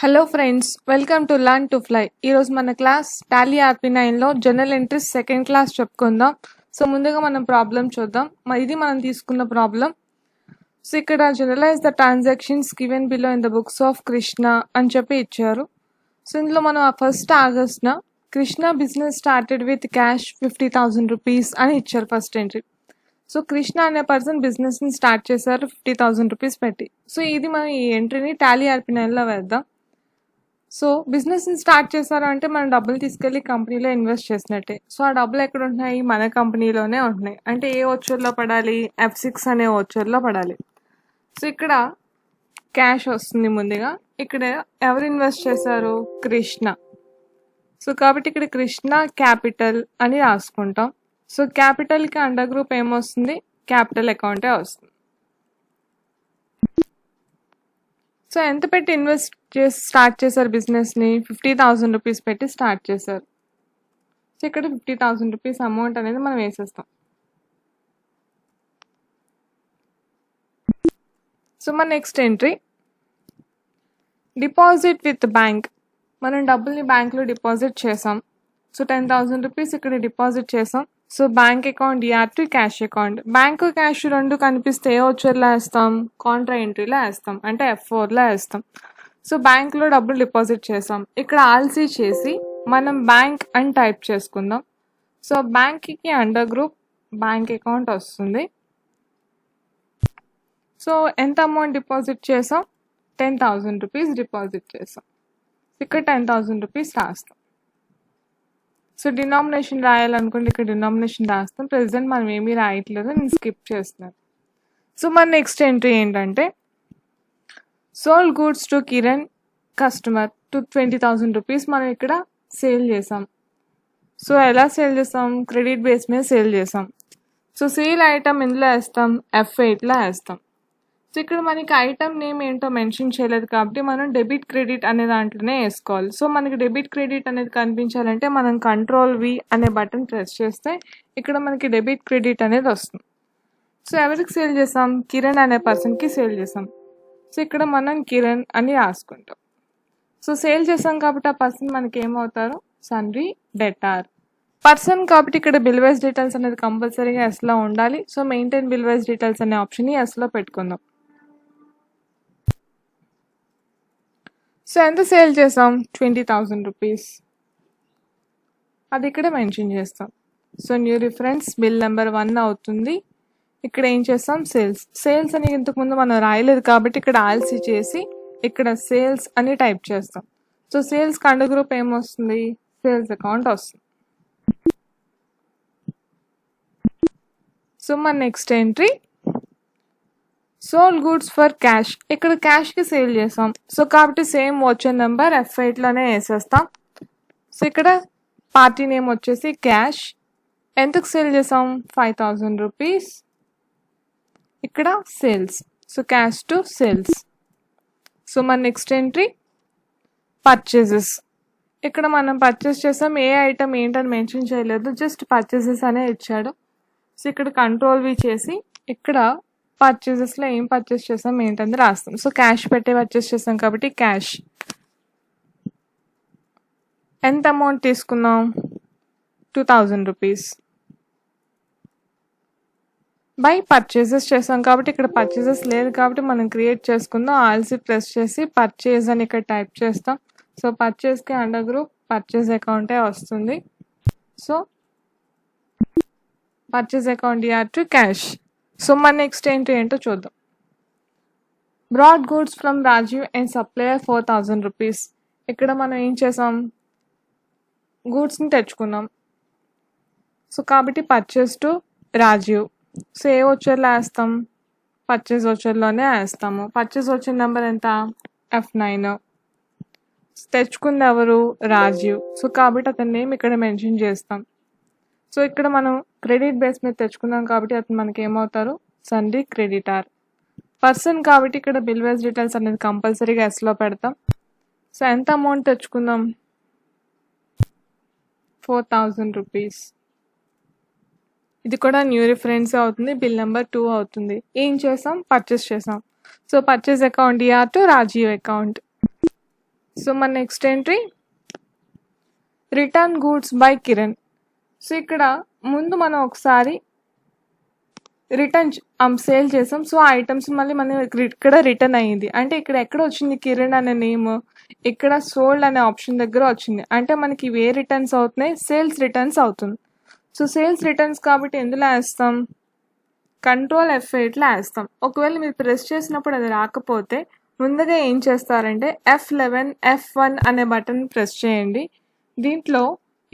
Hello friends, welcome to learn to fly. ఈరోజు మన class Tally RP9లో జనరల్ ఎంట్రీస్ సెకండ్ క్లాస్ చెప్పుకుందాం. So ముందుగా మనం ప్రాబ్లం చూద్దాం. ఇది మనం తీసుకున్న ప్రాబ్లం. సో ఇక్కడ journalise the transactions given below in the books of Krishna అని చెప్పి ఇచ్చారు. సో ఇందులో మనం ఫస్ట్ ఆగస్ట్న Krishna business started with cash 50,000 rupees అని ఇచ్చారు ఫస్ట్ ఎంట్రీ. సో కృష్ణ అనే పర్సన్ బిజినెస్ని స్టార్ట్ చేశారు 50,000 రూపీస్ పెట్టి. సో ఇది మనం ఈ ఎంట్రీని టాలీ RP9లో వేద్దాం. సో బిజినెస్ని స్టార్ట్ చేశారు అంటే మనం డబ్బులు తీసుకెళ్ళి కంపెనీలో ఇన్వెస్ట్ చేసినట్టే. సో ఆ డబ్బులు ఎక్కడ ఉంటున్నాయి? మన కంపెనీలోనే ఉంటున్నాయి. అంటే ఏ ఓచర్లో పడాలి? F6 అనే ఓచర్లో పడాలి. సో ఇక్కడ క్యాష్ వస్తుంది ముందుగా. ఇక్కడ ఎవరు ఇన్వెస్ట్ చేశారు? కృష్ణ. సో కాబట్టి ఇక్కడ కృష్ణ క్యాపిటల్ అని రాసుకుంటాం. సో క్యాపిటల్కి అండర్ గ్రూప్ ఏమొస్తుంది? క్యాపిటల్ అకౌంటే వస్తుంది. సో ఎంత పెట్టి ఇన్వెస్ట్ చేసి స్టార్ట్ చేశారు బిజినెస్ని? 50,000 రూపీస్ పెట్టి స్టార్ట్ చేశారు. సో ఇక్కడ 50,000 రూపీస్ అమౌంట్ అనేది మనం వేసేస్తాం. సో మన next entry deposit with bank. మనం డబ్బుల్ని బ్యాంక్లో డిపాజిట్ చేసాం. సో 10,000 రూపీస్ ఇక్కడ డిపాజిట్ చేసాం. So bank account to cash account. Bank cash రెండు కనిపిస్తే ఏ వచ్చర్లో వేస్తాం? కాంట్రా ఎంట్రీలో వేస్తాం, అంటే F4లో వేస్తాం. సో బ్యాంక్లో డబ్బులు డిపాజిట్ చేసాం. ఇక్కడ ఆల్సీ చేసి మనం బ్యాంక్ అని టైప్ చేసుకుందాం. సో బ్యాంక్కి అండర్ గ్రూప్ బ్యాంక్ అకౌంట్ వస్తుంది. సో ఎంత అమౌంట్ డిపాజిట్ చేసాం? 10,000 రూపీస్ డిపాజిట్ చేసాం. ఇక్కడ 10,000 రూపీస్ రాస్తాం. సో డినామినేషన్ రాయాలనుకుంటే ఇక్కడ డినామినేషన్ రాస్తాం. ప్రెసెంట్ మనం ఏమీ రాయట్లేదు, నేను స్కిప్ చేస్తున్నాను. సో మన నెక్స్ట్ ఎంట్రీ ఏంటంటే sold goods to Kiran customer to 20,000 rupees మనం ఇక్కడ సేల్ చేసాం. సో ఎలా సేల్ చేసాం? క్రెడిట్ బేస్ మీద సేల్ చేసాం. సో సేల్ ఐటమ్ ఎందులో వేస్తాం? F8లో వేస్తాం. సో ఇక్కడ మనకి ఐటమ్ నేమ్ ఏంటో మెన్షన్ చేయలేదు కాబట్టి మనం డెబిట్ క్రెడిట్ అనే దాంట్లోనే వేసుకోవాలి. సో మనకి డెబిట్ క్రెడిట్ అనేది కనిపించాలంటే మనం Ctrl+V అనే బటన్ ప్రెస్ చేస్తే ఇక్కడ మనకి డెబిట్ క్రెడిట్ అనేది వస్తుంది. సో ఎవరికి సేల్ చేసాం? కిరణ్ అనే పర్సన్కి సేల్ చేసాం. సో ఇక్కడ మనం కిరణ్ అని రాసుకుంటాం. సో సేల్ చేసాం కాబట్టి ఆ పర్సన్ మనకి ఏమవుతారు? సన్రీ డెటార్ పర్సన్. కాబట్టి ఇక్కడ బిల్ వైజ్ డీటెయిల్స్ అనేది కంపల్సరీగా ఎస్లో ఉండాలి. So maintain bill wise details అనే ఆప్షన్ని ఎస్లో పెట్టుకుందాం. సో ఎంత సేల్ చేసాం? 20,000 రూపీస్. అది ఇక్కడ మెన్షన్ చేస్తాం. So new reference bill number 1 అవుతుంది. ఇక్కడ ఏం చేస్తాం? సేల్స్ అని ఇంతకుముందు మనం రాయలేదు కాబట్టి ఇక్కడ ఆల్సీ చేసి ఇక్కడ సేల్స్ అని టైప్ చేస్తాం. సో సేల్స్ అండర్ గ్రూప్ ఏమొస్తుంది? సేల్స్ అకౌంట్ వస్తుంది. సో మన next entry sold goods for cash. ఇక్కడ క్యాష్కి సేల్ చేసాం. సో కాబట్టి సేమ్ వచ్చే నెంబర్ F8లోనే వేసేస్తాం. సో ఇక్కడ పార్టీ నేమ్ వచ్చేసి క్యాష్. ఎంతకు సేల్ చేసాం? 5,000 రూపీస్. ఇక్కడ sales. So cash to sales. So మన నెక్స్ట్ ఎంట్రీ పర్చేజెస్. ఇక్కడ మనం పర్చేస్ చేసాం. ఏ ఐటమ్ ఏంటని మెన్షన్ చేయలేదు, జస్ట్ పర్చేసెస్ అనే ఇచ్చాడు. సో ఇక్కడ Ctrl+V చేసి ఇక్కడ పర్చేసెస్లో ఏం పర్చేస్ చేసాం ఏంటని రాస్తాం. సో క్యాష్ పెట్టే పర్చేస్ చేసాం కాబట్టి క్యాష్. ఎంత అమౌంట్ తీసుకున్నాం? 2,000 రూపీస్. బై పర్చేసెస్ చేసాం కాబట్టి ఇక్కడ పర్చేసెస్ లేదు కాబట్టి మనం క్రియేట్ చేసుకుందాం. ఆల్సీ ప్రెస్ చేసి పర్చేజ్ అని ఇక్కడ టైప్ చేస్తాం. సో పర్చేస్కి అండర్ గ్రూప్ పర్చేజ్ అకౌంటే వస్తుంది. So purchase account to cash. So మన నెక్స్ట్ ఎంట్రీ ఏంటో చూద్దాం. Brought goods from Rajiv and supplier 4,000 rupees. ఇక్కడ మనం ఏం చేసాం? గూడ్స్ని తెచ్చుకున్నాం. సో కాబట్టి పర్చేస్ టు రాజీవ్. సో ఏ వచ్చర్లో వేస్తాం? పర్చేస్ వచ్చర్లోనే వేస్తాము. పర్చేస్ వచ్చర్ నెంబర్ ఎంత? F9. తెచ్చుకుంది ఎవరు? రాజీవ్. సో కాబట్టి అతని నేమ్ ఇక్కడ మెన్షన్ చేస్తాం. సో ఇక్కడ మనం క్రెడిట్ బేస్ మీద తెచ్చుకున్నాం కాబట్టి అతను మనకి ఏమవుతారు? సన్రీ క్రెడిటార్. పర్సన్ కాబట్టి ఇక్కడ బిల్ వైజ్ డీటెయిల్స్ అనేది కంపల్సరీగా ఎస్లో పెడతాం. సో ఎంత అమౌంట్ తెచ్చుకుందాం? 4,000 రూపీస్. ఇది కూడా న్యూ రిఫరెన్స్ అవుతుంది. బిల్ నెంబర్ 2 అవుతుంది. ఏం చేసాం? పర్చేస్ చేసాం. So purchase account to Rajiv account. So మన next entry return goods by Kiran. So ఇక్కడ ముందు మనం ఒకసారి రిటర్న్ సేల్ చేసాం. సో ఆ ఐటమ్స్ మళ్ళీ మనం ఇక్కడ రిటర్న్ అయ్యింది. అంటే ఇక్కడ ఎక్కడ వచ్చింది కిరణ్ అనే నేమ్, ఇక్కడ సోల్డ్ అనే ఆప్షన్ దగ్గర వచ్చింది. అంటే మనకి ఇవే రిటర్న్స్ అవుతున్నాయి, సేల్స్ రిటర్న్స్ అవుతుంది. సో సేల్స్ రిటర్న్స్ కాబట్టి ఎందులో వేస్తాం, కంట్రోల్ F8లో వేస్తాం. ఒకవేళ మీరు ప్రెస్ చేసినప్పుడు అది రాకపోతే ముందుగా ఏం చేస్తారంటే F11 F1 అనే బటన్ ప్రెస్ చేయండి. దీంట్లో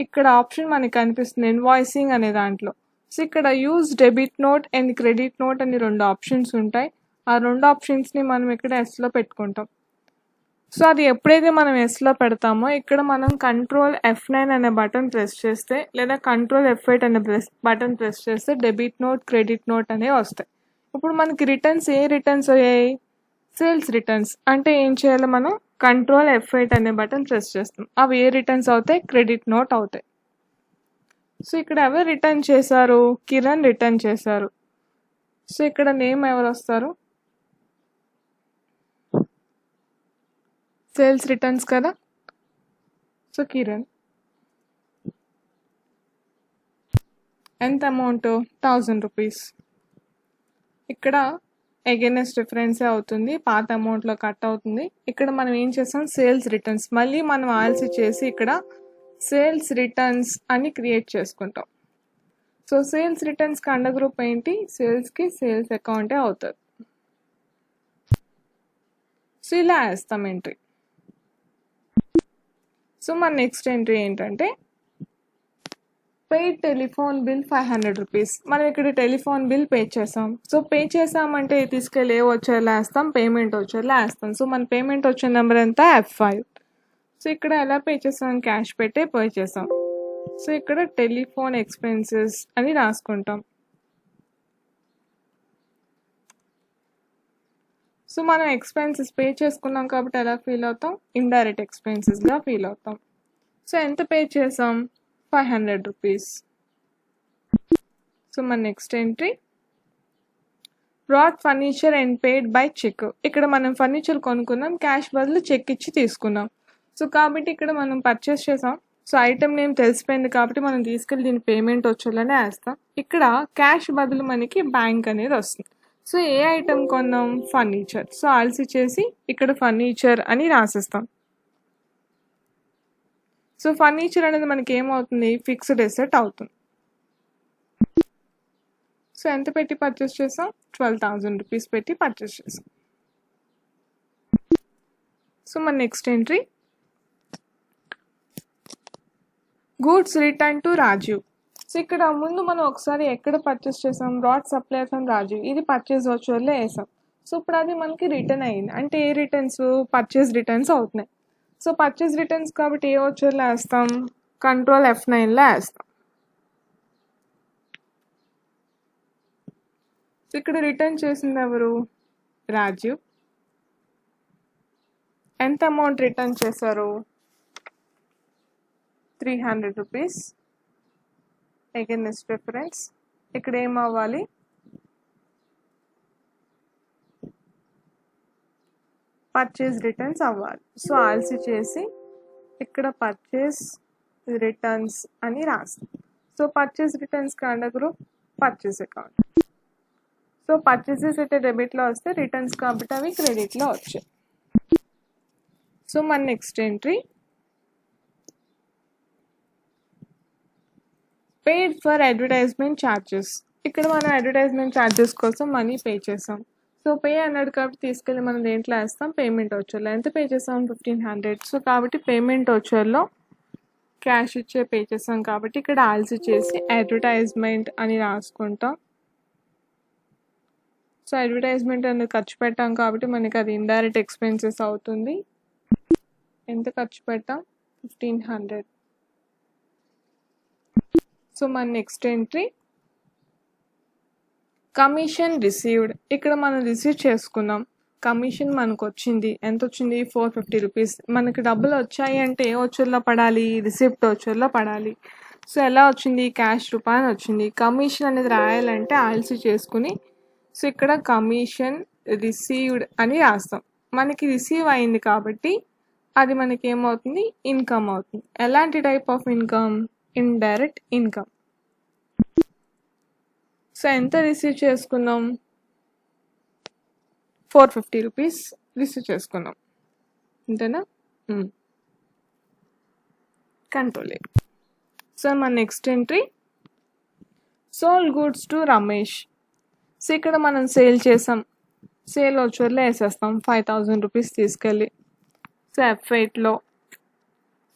ఇక్కడ ఆప్షన్ మనకి కనిపిస్తుంది ఇన్వాయిసింగ్ అనే దాంట్లో. సో ఇక్కడ use debit note and credit note అని 2 ఆప్షన్స్ ఉంటాయి. ఆ 2 ఆప్షన్స్ని మనం ఇక్కడ ఎస్లో పెట్టుకుంటాం. సో అది ఎప్పుడైతే మనం ఎస్లో పెడతామో ఇక్కడ మనం కంట్రోల్ F9 అనే బటన్ ప్రెస్ చేస్తే లేదా కంట్రోల్ F8 అనే బటన్ ప్రెస్ చేస్తే డెబిట్ నోట్ క్రెడిట్ నోట్ అనేవి వస్తాయి. ఇప్పుడు మనకి రిటర్న్స్ ఏ రిటర్న్స్ అయ్యాయి, సేల్స్ రిటర్న్స్. అంటే ఏం చేయాలి, మనం కంట్రోల్ F8 అనే బటన్ ప్రెస్ చేస్తాం. అవి ఏ రిటర్న్స్ అవుతాయి, క్రెడిట్ నోట్ అవుతాయి. సో ఇక్కడ ఎవరు రిటర్న్ చేశారు, కిరణ్ రిటర్న్ చేశారు. సో ఇక్కడ నేమ్ ఎవరు వస్తారు, సేల్స్ రిటర్న్స్ కదా. సో కిరణ్. ఎంత అమౌంట్, 1000 రూపీస్. ఇక్కడ అగైనెస్ట్ డిఫరెన్సే అవుతుంది, పాత అమౌంట్లో కట్ అవుతుంది. ఇక్కడ మనం ఏం చేస్తాం, సేల్స్ రిటర్న్స్. మళ్ళీ మనం ఆల్సి చేసి ఇక్కడ సేల్స్ రిటర్న్స్ అని క్రియేట్ చేసుకుంటాం. సో సేల్స్ రిటర్న్స్కి అండర్ గ్రూప్ ఏంటి, సేల్స్కి సేల్స్ అకౌంటే అవుతుంది. సో ఇలా వేస్తాం ఎంట్రీ. సో మన నెక్స్ట్ ఎంట్రీ ఏంటంటే పెయిడ్ టెలిఫోన్ బిల్ 500 రూపీస్. మనం ఇక్కడ టెలిఫోన్ బిల్ పే చేసాం. సో పే చేసామంటే తీసుకెళ్ళి ఏ వచ్చేలా వేస్తాం, పేమెంట్ వచ్చేలా వేస్తాం. సో మన పేమెంట్ వచ్చే నెంబర్ ఎంత, F5. సో ఇక్కడ ఎలా పే చేసాం, క్యాష్ పెట్టే పే చేసాం. సో ఇక్కడ టెలిఫోన్ ఎక్స్పెన్సెస్ అని రాసుకుంటాం. సో మనం ఎక్స్పెన్సెస్ పే చేసుకున్నాం కాబట్టి ఎలా ఫీల్ అవుతాం, ఇండైరెక్ట్ ఎక్స్పెన్సెస్గా ఫీల్ అవుతాం. సో ఎంత పే చేసాం, 500 రూపీస్. సో మన next entry brought furniture and paid by cheque. ఇక్కడ మనం ఫర్నిచర్ కొనుక్కున్నాం, క్యాష్ బదులు చెక్ ఇచ్చి తీసుకున్నాం. సో కాబట్టి ఇక్కడ మనం పర్చేస్ చేసాం. సో ఐటమ్ నేమ్ తెలిసిపోయింది కాబట్టి మనం తీసుకెళ్ళి దీని పేమెంట్ వచ్చేలానే వేస్తాం. ఇక్కడ క్యాష్ బదులు మనకి బ్యాంక్ అనేది వస్తుంది. సో ఏ ఐటమ్ కొన్నాం, ఫర్నిచర్. సో ఆల్సి చేసి ఇక్కడ ఫర్నిచర్ అని రాసిస్తాం. సో ఫర్నిచర్ అనేది మనకి ఏమవుతుంది, ఫిక్స్డ్ ఎసెట్ అవుతుంది. సో ఎంత పెట్టి పర్చేస్ చేసాం, 12,000 రూపీస్ పెట్టి పర్చేస్ చేసాం. సో మన next entry goods return to Rajiv. So ఇక్కడ ముందు మనం ఒకసారి ఎక్కడ పర్చేస్ చేసాం, బ్రాట్ సప్లై ఫ్రమ్ రాజీవ్, ఇది పర్చేస్ వచ్చేలో వేసాం. సో ఇప్పుడు అది మనకి రిటర్న్ అయ్యింది. అంటే ఏ రిటర్న్స్, పర్చేస్ రిటర్న్స్ అవుతున్నాయి. సో పర్చేస్ రిటర్న్స్ కాబట్టి ఏ వచ్చేలా వేస్తాం, కంట్రోల్ F9లో వేస్తాం. సో ఇక్కడ రిటర్న్ చేసింది ఎవరు, రాజీవ్. ఎంత అమౌంట్ రిటర్న్ చేశారు, 300 రూపీస్. Against difference. ఇక్కడ ఏం అవ్వాలి, పర్చేస్ రిటర్న్స్ అవ్వాలి. సో ఆల్సి చేసి ఇక్కడ పర్చేస్ రిటర్న్స్ అని రాస్తాం. సో పర్చేస్ రిటర్న్స్కి under group purchase account. So purchases అయితే డెబిట్లో వస్తే, రిటర్న్స్ కాబట్టి అవి క్రెడిట్లో వచ్చాయి. సో మన next entry paid for advertisement charges. ఇక్కడ మనం అడ్వర్టైజ్మెంట్ ఛార్జెస్ కోసం మనీ పే చేసాం. సో పే అన్నాడు కాబట్టి తీసుకెళ్ళి మనం దేంట్లో వేస్తాం, పేమెంట్ వచ్చేలో. ఎంత పే చేసాం, 1500. సో కాబట్టి పేమెంట్ వచ్చేలో క్యాష్ ఇచ్చే పే చేసాం కాబట్టి ఇక్కడ ఆల్సి చేసి అడ్వర్టైజ్మెంట్ అని రాసుకుంటాం. సో అడ్వర్టైజ్మెంట్ అనేది ఖర్చు పెట్టాం కాబట్టి మనకి అది ఇండైరెక్ట్ ఎక్స్పెన్సెస్ అవుతుంది. ఎంత ఖర్చు పెట్టాం, 1500. సో మన నెక్స్ట్ ఎంట్రీ కమిషన్ రిసీవ్డ్. ఇక్కడ మనం రిసీవ్ చేసుకున్నాం, కమిషన్ మనకు వచ్చింది. ఎంత వచ్చింది, 450 రూపీస్. మనకి డబ్బులు వచ్చాయి అంటే ఏ వచ్చేలా పడాలి, రిసిప్ట్ వచ్చేలా పడాలి. సో ఎలా వచ్చింది, క్యాష్ రూపాయలు వచ్చింది. కమిషన్ అనేది రాయాలంటే ఆల్సి చేసుకుని సో ఇక్కడ కమిషన్ రిసీవ్డ్ అని రాస్తాం. మనకి రిసీవ్ అయింది కాబట్టి అది మనకి ఏమవుతుంది, ఇన్కమ్ అవుతుంది. ఎలాంటి type of income? Indirect income. So ఎంత రిసీవ్ చేసుకున్నాం? 450 రూపీస్ రిసీవ్ చేసుకున్నాం, అంతేనా? కంట్రోల్. సో మన next entry, sold goods to Ramesh. So ఇక్కడ మనం సేల్ చేసాం, సేల్ వచ్చేలో వేసేస్తాం 5000 రూపీస్ తీసుకెళ్ళి. సో F8లో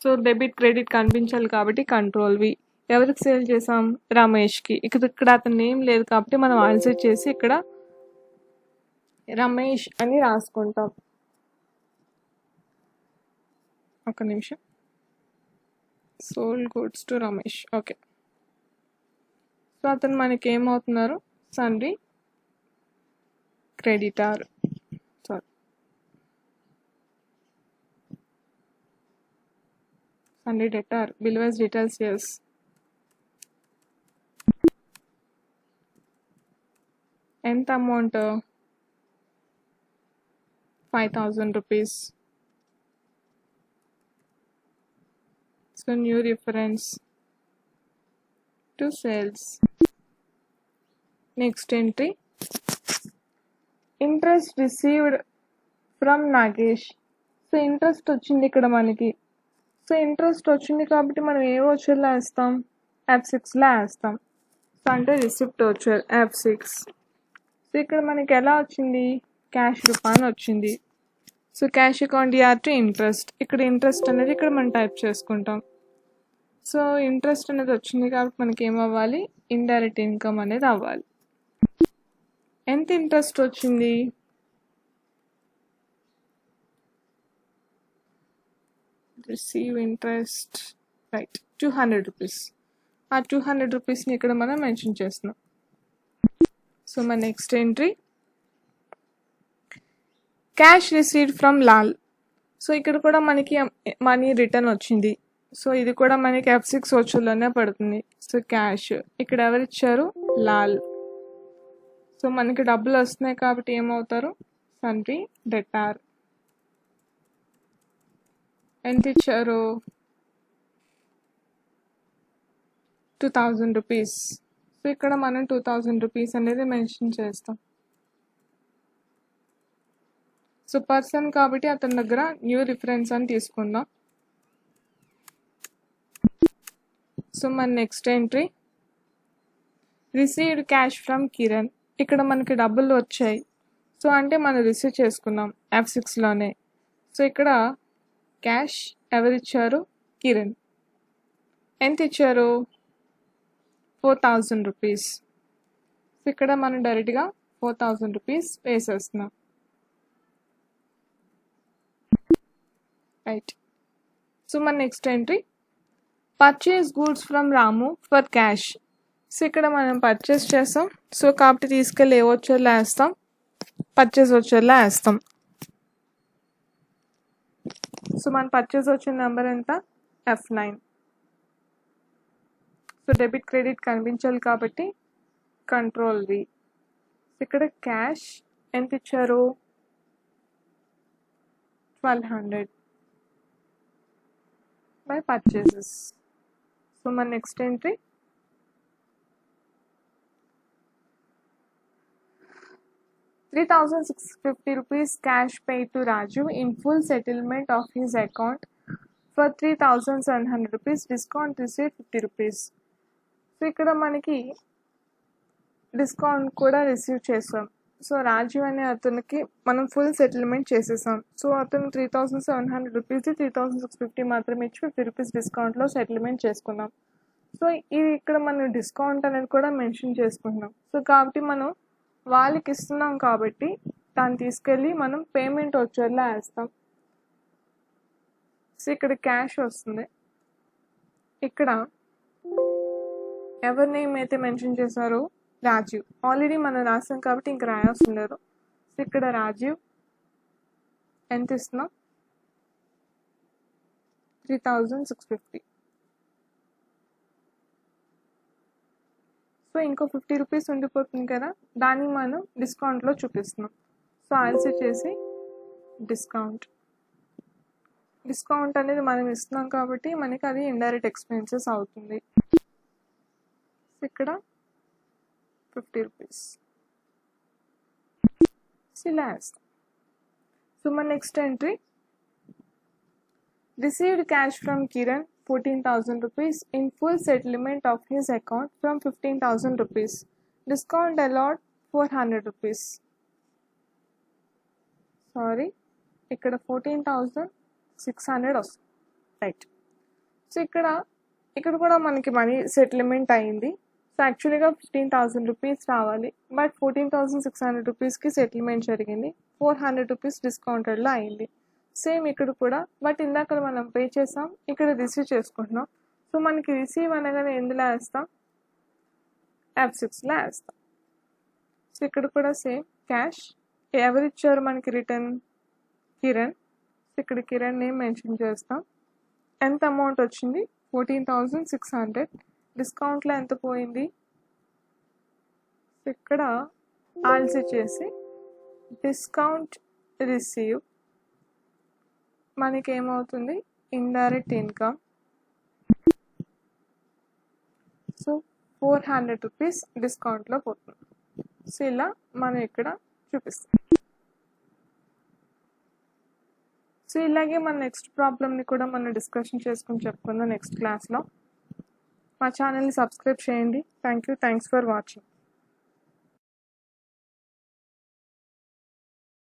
సో డెబిట్ క్రెడిట్ కనిపించాలి కాబట్టి కంట్రోల్ వి. ఎవరికి సేల్ చేసాం? రమేష్కి. ఇక్కడ అతను నేమ్ లేదు కాబట్టి మనం ఆన్సర్ చేసి ఇక్కడ రమేష్ అని రాసుకుంటాం. ఒక నిమిషం. Sold goods to Ramesh. Okay. So అతను మనకి ఏమవుతున్నారు? Sundry creditor. Sorry, sundry debtor. Bill wise details. Yes. ఎంత amount? 5000 rupees. So new reference to sales. Next entry, interest received from Nagesh. So interest వచ్చింది ఇక్కడ మనకి. సో ఇంట్రెస్ట్ వచ్చింది కాబట్టి మనం ఏ వచ్చేలా వేస్తాం? F6లో వేస్తాం. సో అంటే రిసిప్ట్ వచ్చారు F6. సో ఇక్కడ మనకి ఎలా వచ్చింది? క్యాష్ రూపాయలు వచ్చింది. So cash account to interest. ఇక్కడ ఇంట్రెస్ట్ అనేది ఇక్కడ మనం టైప్ చేసుకుంటాం. సో ఇంట్రెస్ట్ అనేది వచ్చింది కాబట్టి మనకి ఏమవ్వాలి? ఇండైరెక్ట్ ఇన్కమ్ అనేది అవ్వాలి. ఎంత ఇంట్రెస్ట్ వచ్చింది? Receive interest, right, 200 rupees. ఆ 200 రూపీస్ని ఇక్కడ మనం మెన్షన్ చేస్తున్నాం. సో మన next entry, cash received from Lal. So ఇక్కడ కూడా మనకి మనీ రిటర్న్ వచ్చింది. సో ఇది కూడా మనకి F6 వచ్చేలోనే పడుతుంది. సో క్యాష్ ఇక్కడ ఎవరిచ్చారు? లాల్. సో మనకి డబ్బులు వస్తున్నాయి కాబట్టి ఏమవుతారు? సన్రీ డెటార్. ఎంత ఇచ్చారు? 2000 రూపీస్. సో ఇక్కడ మనం 2000 రూపీస్ అనేది మెన్షన్ చేస్తాం. సో పర్సన్ కాబట్టి అతని దగ్గర న్యూ రిఫరెన్స్ అని తీసుకుందాం. సో మన next entry, received cash from Kiran. ఇక్కడ మనకి డబ్బులు వచ్చాయి. సో అంటే మనం రిసీవ్ చేసుకున్నాం F6లోనే. సో ఇక్కడ క్యాష్ ఎవరిచ్చారు? కిరణ్. ఎంత ఇచ్చారు? 4000 రూపీస్. సో ఇక్కడ మనం డైరెక్ట్గా 4000 రూపీస్ వేసేస్తున్నాం. రైట్. సో మన next entry, purchase goods from Ramu for cash. So ఇక్కడ మనం పర్చేస్ చేస్తాం. సో కాబట్టి తీసుకెళ్ళి ఏ వచ్చేలా వేస్తాం? పర్చేస్ వచ్చేలా వేస్తాం. సో మన పర్చేస్ వచ్చిన నెంబర్ ఎంత? F9. సో డెబిట్ క్రెడిట్ కనిపించాలి కాబట్టి కంట్రోల్ వి. ఇక్కడ క్యాష్ ఎంత ఇచ్చారు? 1200 బై పర్చేసెస్. సో మన next entry, ₹3,650 cash paid to Raju in full settlement of his account for ₹3,700. Discount received 50 rupees. So ఇక్కడ మనకి డిస్కౌంట్ కూడా రిసీవ్ చేసాం. సో రాజు అనే అతనికి మనం ఫుల్ సెటిల్మెంట్ చేసేసాం. సో అతను 3700 రూపీస్ 3650 మాత్రమే ఇచ్చి 50 రూపీస్ డిస్కౌంట్లో సెటిల్మెంట్ చేసుకున్నాం. సో ఇది ఇక్కడ మనం డిస్కౌంట్ అనేది కూడా మెన్షన్ చేసుకుంటున్నాం. సో కాబట్టి మనం వాళ్ళకి ఇస్తున్నాం కాబట్టి దాన్ని తీసుకెళ్ళి మనం పేమెంట్ వచ్చేలా వేస్తాం. సో ఇక్కడ క్యాష్ వస్తుంది. ఇక్కడ ఎవరి నేమ్ అయితే మెన్షన్ చేశారో రాజీవ్. ఆల్రెడీ మనం రాసాం కాబట్టి ఇంక రాయాల్సిన లేదు. సో ఇక్కడ రాజీవ్ ఎంత ఇస్తున్నాం? 3650. సో ఇంకో 50 రూపీస్ ఉండిపోతుంది కదా, దాన్ని మనం డిస్కౌంట్లో చూపిస్తున్నాం. సో ఆన్సర్ చేసి డిస్కౌంట్. డిస్కౌంట్ అనేది మనం ఇస్తున్నాం కాబట్టి మనకి అది ఇండైరెక్ట్ ఎక్స్పెన్సెస్ అవుతుంది. ఇక్కడ 50 రూపీస్ ఇలా వేస్తాం. సో మన next entry received cash from Kiran 14,000 rupees in full settlement of his account from 15,000 rupees. Discount allowed 400 rupees. Sorry, ఇక్కడ 14,600 వస్తుంది, రైట్. సో ఇక్కడ కూడా మనకి మనీ సెటిల్మెంట్ అయింది. సో యాక్చువల్గా 15,000 రూపీస్ రావాలి, బట్ 14,600 రూపీస్కి సెటిల్మెంట్ జరిగింది. 400 రూపీస్ డిస్కౌంటెడ్లో అయింది. సేమ్ ఇక్కడ కూడా, బట్ ఇందాక మనం పే చేసాం, ఇక్కడ రిసీవ్ చేసుకుంటున్నాం. సో మనకి రిసీవ్ అనగానే ఎందులో వేస్తాం, F6లో వేస్తాం. సో ఇక్కడ కూడా సేమ్ క్యాష్. ఎవరు ఇచ్చారు మనకి రిటర్న్, కిరణ్. ఇక్కడ కిరణ్ నేమ్ మెన్షన్ చేస్తాం. ఎంత అమౌంట్ వచ్చింది, 14,600. డిస్కౌంట్లో ఎంత పోయింది, ఇక్కడ ఆల్సీ చేసి డిస్కౌంట్ రిసీవ్ మనకి ఏమవుతుంది, ఇండైరెక్ట్ ఇన్కమ్. సో 400 రూపీస్ డిస్కౌంట్లో పోతుంది. సో ఇలా మనం ఇక్కడ చూపిస్తాం. సో ఇలాగే మన నెక్స్ట్ ప్రాబ్లమ్ని కూడా మనం డిస్కషన్ చేసుకుని చెప్పుకుందాం నెక్స్ట్ క్లాస్లో. మా ఛానల్ని సబ్స్క్రైబ్ చేయండి. Thanks for watching.